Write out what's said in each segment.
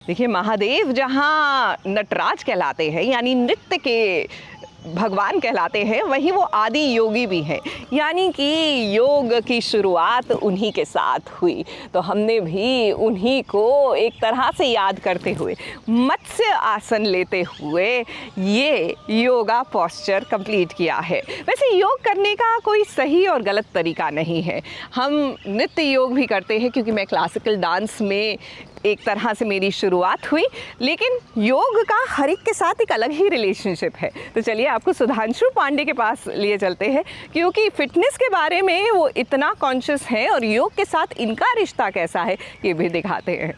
देखिए, महादेव जहाँ नटराज कहलाते हैं यानी नृत्य के भगवान कहलाते हैं, वहीं वो आदि योगी भी हैं। यानी कि योग की शुरुआत उन्हीं के साथ हुई, तो हमने भी उन्हीं को एक तरह से याद करते हुए मत्स्य आसन लेते हुए ये योगा पोस्चर कंप्लीट किया है। वैसे योग करने का कोई सही और गलत तरीका नहीं है। हम नृत्य योग भी करते हैं क्योंकि मैं क्लासिकल डांस में एक तरह से मेरी शुरुआत हुई, लेकिन योग का हर एक के साथ एक अलग ही रिलेशनशिप है। तो चलिए आपको सुधांशु पांडे के पास लिए चलते हैं, क्योंकि फिटनेस के बारे में वो इतना कॉन्शियस है और योग के साथ इनका रिश्ता कैसा है ये भी दिखाते हैं।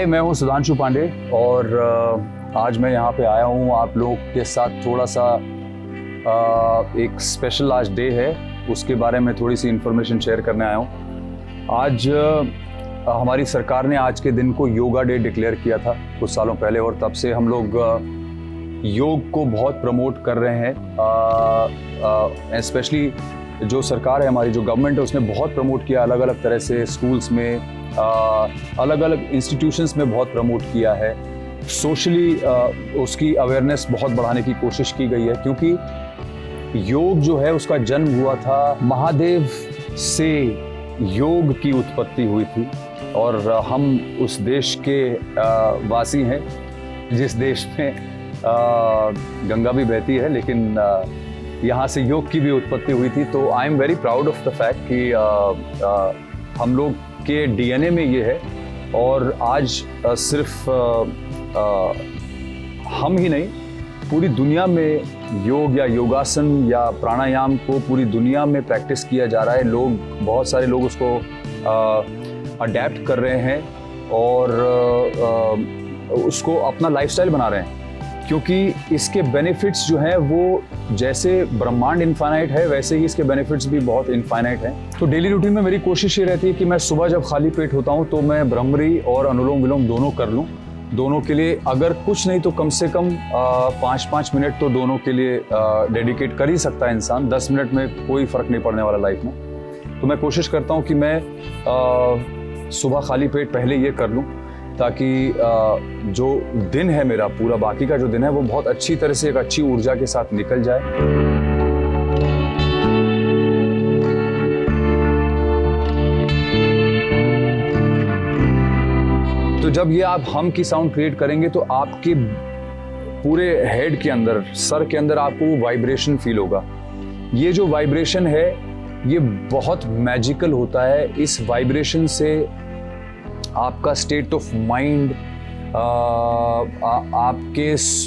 मैं हूं सुधांशु पांडे और आज मैं यहाँ पे आया हूँ आप लोग के साथ थोड़ा सा एक स्पेशल आज डे है, उसके बारे में थोड़ी सी इन्फॉर्मेशन शेयर करने आया हूँ। आज हमारी सरकार ने आज के दिन को योगा डे डिक्लेयर किया था कुछ सालों पहले, और तब से हम लोग योग को बहुत प्रमोट कर रहे हैं। स्पेशली जो सरकार है हमारी, जो गवर्नमेंट है, उसने बहुत प्रमोट किया अलग अलग तरह से, स्कूल्स में, अलग अलग इंस्टीट्यूशंस में बहुत प्रमोट किया है। सोशली उसकी अवेयरनेस बहुत बढ़ाने की कोशिश की गई है, क्योंकि योग जो है उसका जन्म हुआ था महादेव से, योग की उत्पत्ति हुई थी। और हम उस देश के वासी हैं जिस देश में गंगा भी बहती है, लेकिन यहाँ से योग की भी उत्पत्ति हुई थी। तो I am very proud of the fact कि हम लोग के डीएनए में ये है। और आज सिर्फ हम ही नहीं, पूरी दुनिया में योग या योगासन या प्राणायाम को पूरी दुनिया में प्रैक्टिस किया जा रहा है। बहुत सारे लोग उसको अडेप्ट कर रहे हैं और उसको अपना लाइफस्टाइल बना रहे हैं, क्योंकि इसके बेनिफिट्स जो हैं वो जैसे ब्रह्मांड इनफाइनाइट है, वैसे ही इसके बेनिफिट्स भी बहुत इनफाइनाइट हैं। तो डेली रूटीन में मेरी कोशिश ये रहती है कि मैं सुबह जब खाली पेट होता हूँ तो मैं भ्रमरी और अनुलोम विलोम दोनों कर लूँ। दोनों के लिए अगर कुछ नहीं तो कम से कम 5-5 मिनट तो दोनों के लिए डेडिकेट कर ही सकता है इंसान। 10 मिनट में कोई फ़र्क नहीं पड़ने वाला लाइफ में। तो मैं कोशिश करता हूँ कि मैं सुबह खाली पेट पहले ये कर लूँ, ताकि जो दिन है मेरा, पूरा बाकी का जो दिन है, वो बहुत अच्छी तरह से एक अच्छी ऊर्जा के साथ निकल जाए। तो जब ये आप हम की साउंड क्रिएट करेंगे तो आपके पूरे हेड के अंदर, सर के अंदर आपको वो वाइब्रेशन फील होगा। ये जो वाइब्रेशन है ये बहुत मैजिकल होता है। इस वाइब्रेशन से आपका स्टेट ऑफ माइंड,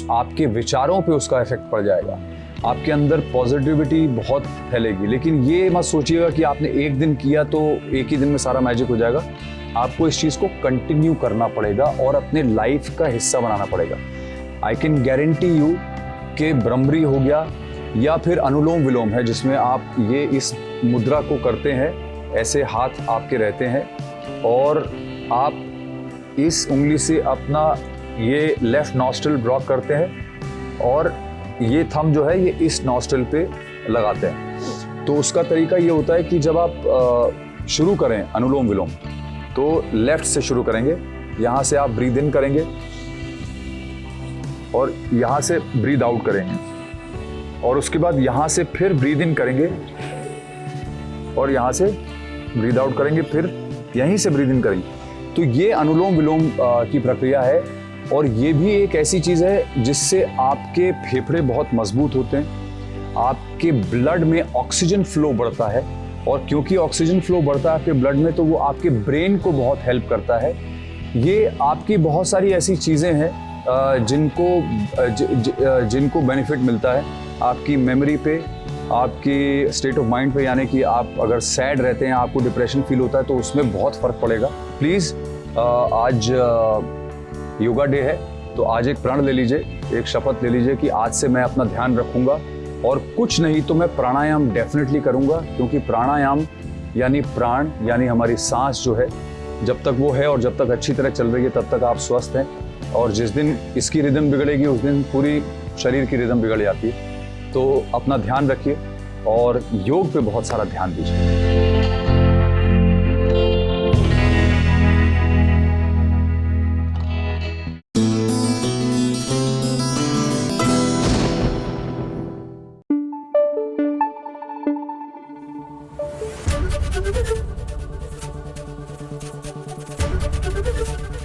आपके विचारों पे उसका इफेक्ट पड़ जाएगा। आपके अंदर पॉजिटिविटी बहुत फैलेगी। लेकिन ये मत सोचिएगा कि आपने एक दिन किया तो एक ही दिन में सारा मैजिक हो जाएगा। आपको इस चीज़ को कंटिन्यू करना पड़ेगा और अपने लाइफ का हिस्सा बनाना पड़ेगा। आई कैन गारंटी यू कि भ्रमरी हो गया या फिर अनुलोम विलोम है, जिसमें आप ये इस मुद्रा को करते हैं, ऐसे हाथ आपके रहते हैं और आप इस उंगली से अपना ये लेफ्ट नॉस्ट्रिल ब्लॉक करते हैं और ये थंब जो है ये इस नॉस्ट्रिल पे लगाते हैं। तो उसका तरीका ये होता है कि जब आप शुरू करें अनुलोम विलोम तो लेफ्ट से शुरू करेंगे। यहाँ से आप ब्रीद इन करेंगे और यहाँ से ब्रीद आउट करेंगे, और उसके बाद यहाँ से फिर ब्रीद इन करेंगे और यहाँ से ब्रीद आउट करेंगे, फिर यहीं से ब्रीद इन करेंगे। तो ये अनुलोम विलोम की प्रक्रिया है, और ये भी एक ऐसी चीज़ है जिससे आपके फेफड़े बहुत मजबूत होते हैं, आपके ब्लड में ऑक्सीजन फ्लो बढ़ता है, और क्योंकि ऑक्सीजन फ्लो बढ़ता है आपके ब्लड में तो वो आपके ब्रेन को बहुत हेल्प करता है। ये आपकी बहुत सारी ऐसी चीज़ें हैं जिनको बेनिफिट मिलता है आपकी मेमोरी पे, आपकी स्टेट ऑफ माइंड पे। यानी कि आप अगर सैड रहते हैं, आपको डिप्रेशन फील होता है, तो उसमें बहुत फ़र्क पड़ेगा। प्लीज़ आज योगा डे है तो आज एक प्रण ले लीजिए, एक शपथ ले लीजिए कि आज से मैं अपना ध्यान रखूंगा और कुछ नहीं तो मैं प्राणायाम डेफिनेटली करूँगा, क्योंकि प्राणायाम यानी प्राण यानी हमारी सांस जो है, जब तक वो है और जब तक अच्छी तरह चल रही है तब तक आप स्वस्थ हैं, और जिस दिन इसकी रिदम बिगड़ेगी उस दिन पूरी शरीर की रिदम बिगड़ जाती है। तो अपना ध्यान रखिए और योग पे बहुत सारा ध्यान दीजिए।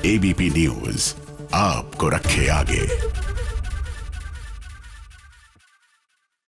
एबीपी न्यूज आपको रखे आगे।